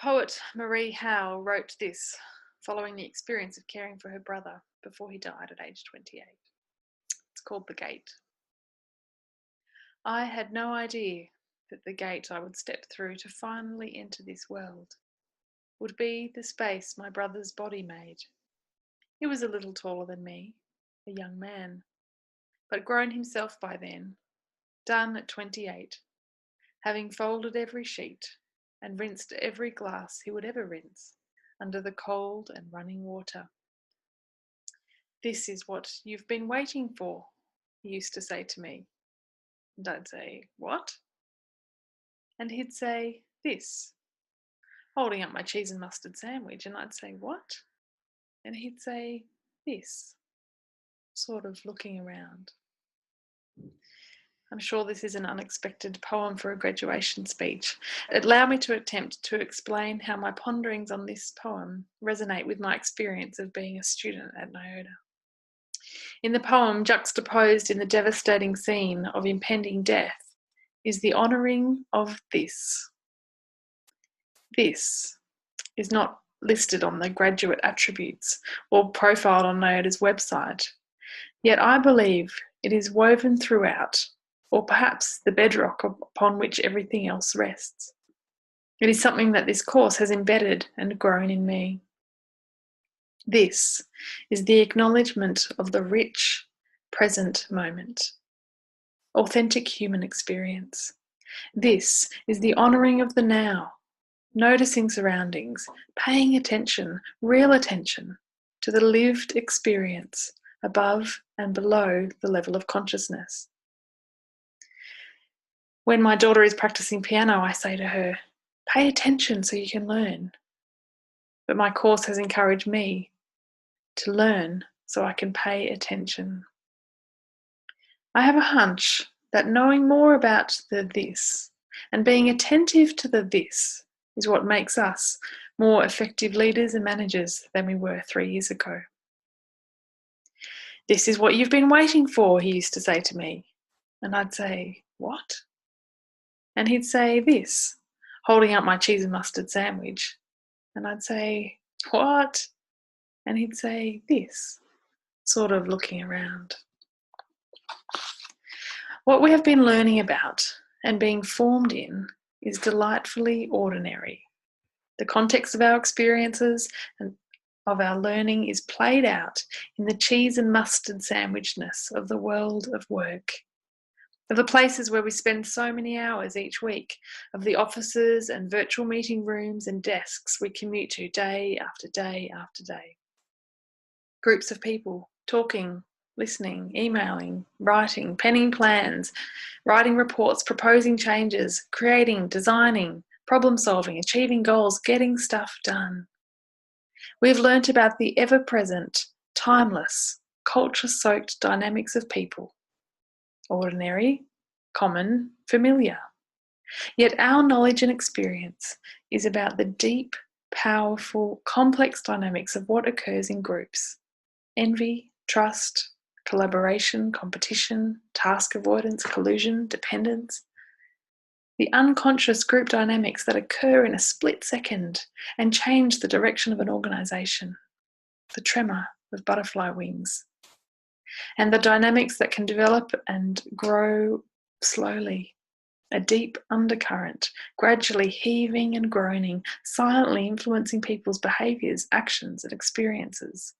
Poet Marie Howe wrote this following the experience of caring for her brother before he died at age 28. It's called The Gate. I had no idea that the gate I would step through to finally enter this world would be the space my brother's body made. He was a little taller than me, a young man, but grown himself by then, done at 28, having folded every sheet and rinsed every glass he would ever rinse under the cold and running water. "This is what you've been waiting for," he used to say to me. And I'd say, "What?" And he'd say, "This," holding up my cheese and mustard sandwich, and I'd say, "What?" And he'd say, "This," sort of looking around. I'm sure this is an unexpected poem for a graduation speech. Allow me to attempt to explain how my ponderings on this poem resonate with my experience of being a student at NIODA. In the poem, juxtaposed in the devastating scene of impending death, is the honouring of this. This is not listed on the graduate attributes or profiled on NIODA's website, yet I believe it is woven throughout, or perhaps the bedrock upon which everything else rests. It is something that this course has embedded and grown in me. This is the acknowledgement of the rich, present moment, authentic human experience. This is the honouring of the now, noticing surroundings, paying attention, real attention, to the lived experience above and below the level of consciousness. When my daughter is practicing piano, I say to her, "Pay attention so you can learn." But my course has encouraged me to learn so I can pay attention. I have a hunch that knowing more about the this and being attentive to the this is what makes us more effective leaders and managers than we were 3 years ago. "This is what you've been waiting for," he used to say to me. And I'd say, "What?" And he'd say, "This," holding up my cheese and mustard sandwich. And I'd say, "What?" And he'd say, "This," sort of looking around. What we have been learning about and being formed in is delightfully ordinary. The context of our experiences and of our learning is played out in the cheese and mustard sandwichness of the world of work, of the places where we spend so many hours each week, of the offices and virtual meeting rooms and desks we commute to day after day after day. Groups of people talking, listening, emailing, writing, penning plans, writing reports, proposing changes, creating, designing, problem solving, achieving goals, getting stuff done. We've learnt about the ever-present, timeless, culture-soaked dynamics of people. Ordinary, common, familiar. Yet our knowledge and experience is about the deep, powerful, complex dynamics of what occurs in groups. Envy, trust, collaboration, competition, task avoidance, collusion, dependence. The unconscious group dynamics that occur in a split second and change the direction of an organisation. The tremor of butterfly wings. And the dynamics that can develop and grow slowly. A deep undercurrent, gradually heaving and groaning, silently influencing people's behaviours, actions, and experiences.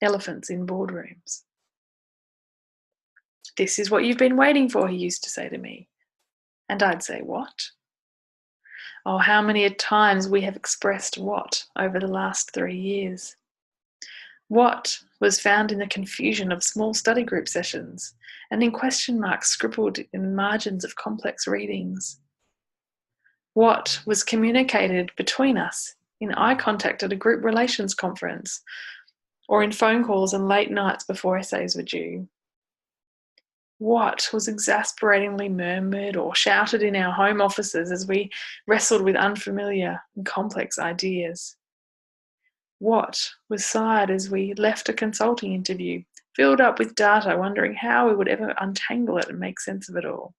Elephants in boardrooms. "This is what you've been waiting for," he used to say to me. And I'd say, "What?" Oh, how many times we have expressed what over the last 3 years. What was found in the confusion of small study group sessions and in question marks scribbled in margins of complex readings. What was communicated between us in eye contact at a group relations conference or in phone calls and late nights before essays were due. What was exasperatingly murmured or shouted in our home offices as we wrestled with unfamiliar and complex ideas. What was sighed as we left a consulting interview, filled up with data, wondering how we would ever untangle it and make sense of it all.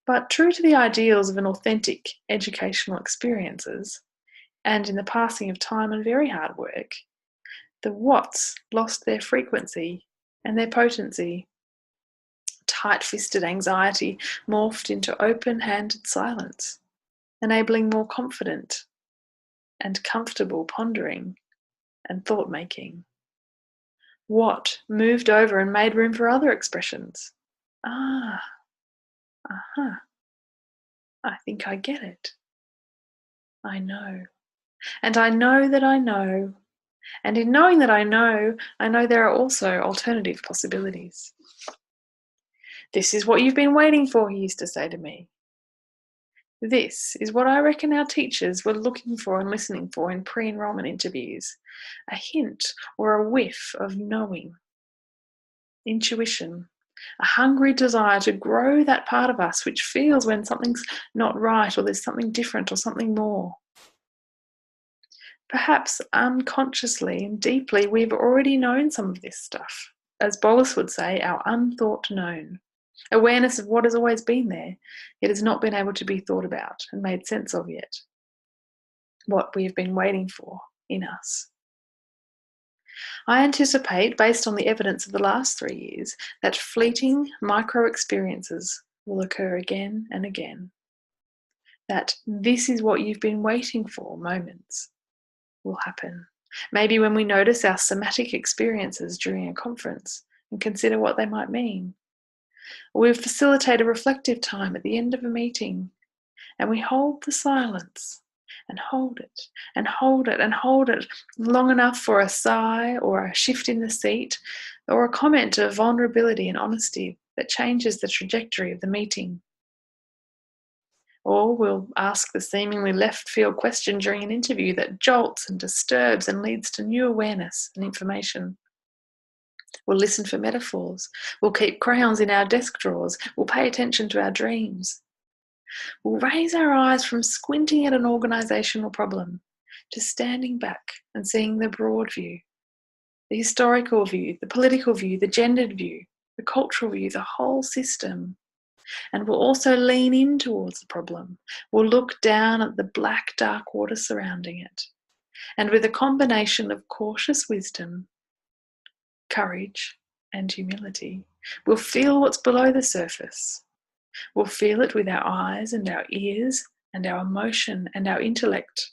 But true to the ideals of an authentic educational experiences, and in the passing of time and very hard work, the whats lost their frequency and their potency. Tight-fisted anxiety morphed into open-handed silence, enabling more confident and comfortable pondering and thought-making. What moved over and made room for other expressions. Ah, aha, I think I get it. I know. And I know that I know. And in knowing that I know there are also alternative possibilities. This is what you've been waiting for, he used to say to me. This is what I reckon our teachers were looking for and listening for in pre-enrollment interviews. A hint or a whiff of knowing. Intuition. A hungry desire to grow that part of us which feels when something's not right or there's something different or something more. Perhaps unconsciously and deeply we've already known some of this stuff. As Bolus would say, our unthought known. Awareness of what has always been there, yet has not been able to be thought about and made sense of yet. What we have been waiting for in us. I anticipate, based on the evidence of the last 3 years, that fleeting micro-experiences will occur again and again. That this is what you've been waiting for moments will happen. Maybe when we notice our somatic experiences during a conference and consider what they might mean. Or we facilitate a reflective time at the end of a meeting and we hold the silence and hold it and hold it and hold it long enough for a sigh or a shift in the seat or a comment of vulnerability and honesty that changes the trajectory of the meeting. Or we'll ask the seemingly left field question during an interview that jolts and disturbs and leads to new awareness and information. We'll listen for metaphors. We'll keep crayons in our desk drawers. We'll pay attention to our dreams. We'll raise our eyes from squinting at an organisational problem to standing back and seeing the broad view, the historical view, the political view, the gendered view, the cultural view, the whole system. And we'll also lean in towards the problem. We'll look down at the black, dark water surrounding it. And with a combination of cautious wisdom, courage, and humility, we'll feel what's below the surface. We'll feel it with our eyes and our ears and our emotion and our intellect.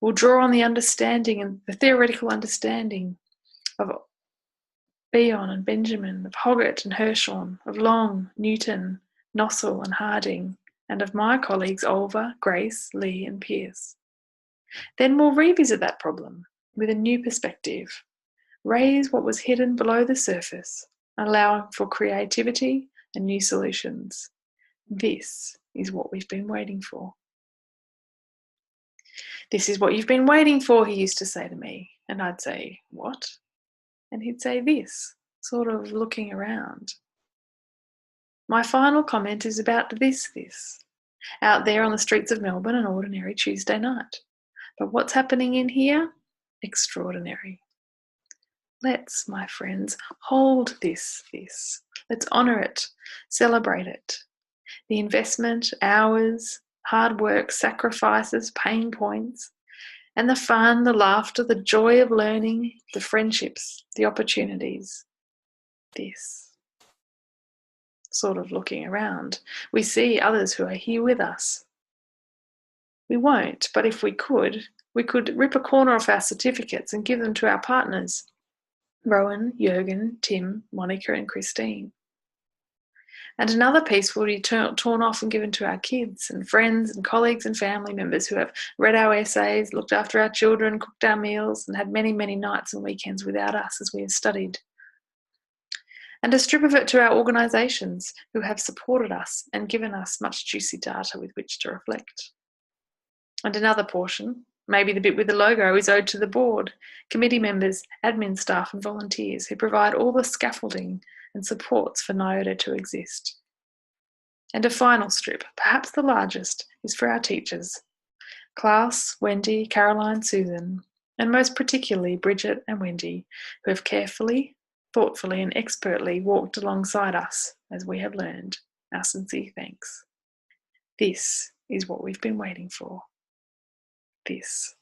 We'll draw on the understanding and the theoretical understanding of Bion and Benjamin, of Hoggart and Hirschhorn, of Long, Newton, Nossel and Harding, and of my colleagues Olver, Grace, Lee and Pearce. Then we'll revisit that problem with a new perspective, raise what was hidden below the surface, allowing for creativity and new solutions. This is what we've been waiting for. This is what you've been waiting for, he used to say to me. And I'd say, what? And he'd say this, sort of looking around. My final comment is about this, out there on the streets of Melbourne, an ordinary Tuesday night. But what's happening in here? Extraordinary. Let's, my friends, hold this. Let's honour it, celebrate it. The investment, hours, hard work, sacrifices, pain points, and the fun, the laughter, the joy of learning, the friendships, the opportunities. This. Sort of looking around, we see others who are here with us. We won't, but if we could rip a corner off our certificates and give them to our partners. Rowan, Jürgen, Tim, Monica and Christine. And another piece will be torn off and given to our kids and friends and colleagues and family members who have read our essays, looked after our children, cooked our meals, and had many, many nights and weekends without us as we have studied. And a strip of it to our organisations who have supported us and given us much juicy data with which to reflect. And another portion, maybe the bit with the logo, is owed to the board, committee members, admin staff and volunteers who provide all the scaffolding and supports for NIODA to exist. And a final strip, perhaps the largest, is for our teachers. Klaus, Wendy, Caroline, Susan, and most particularly Bridget and Wendy, who have carefully, thoughtfully and expertly walked alongside us as we have learned. Our sincere thanks. This is what we've been waiting for. This.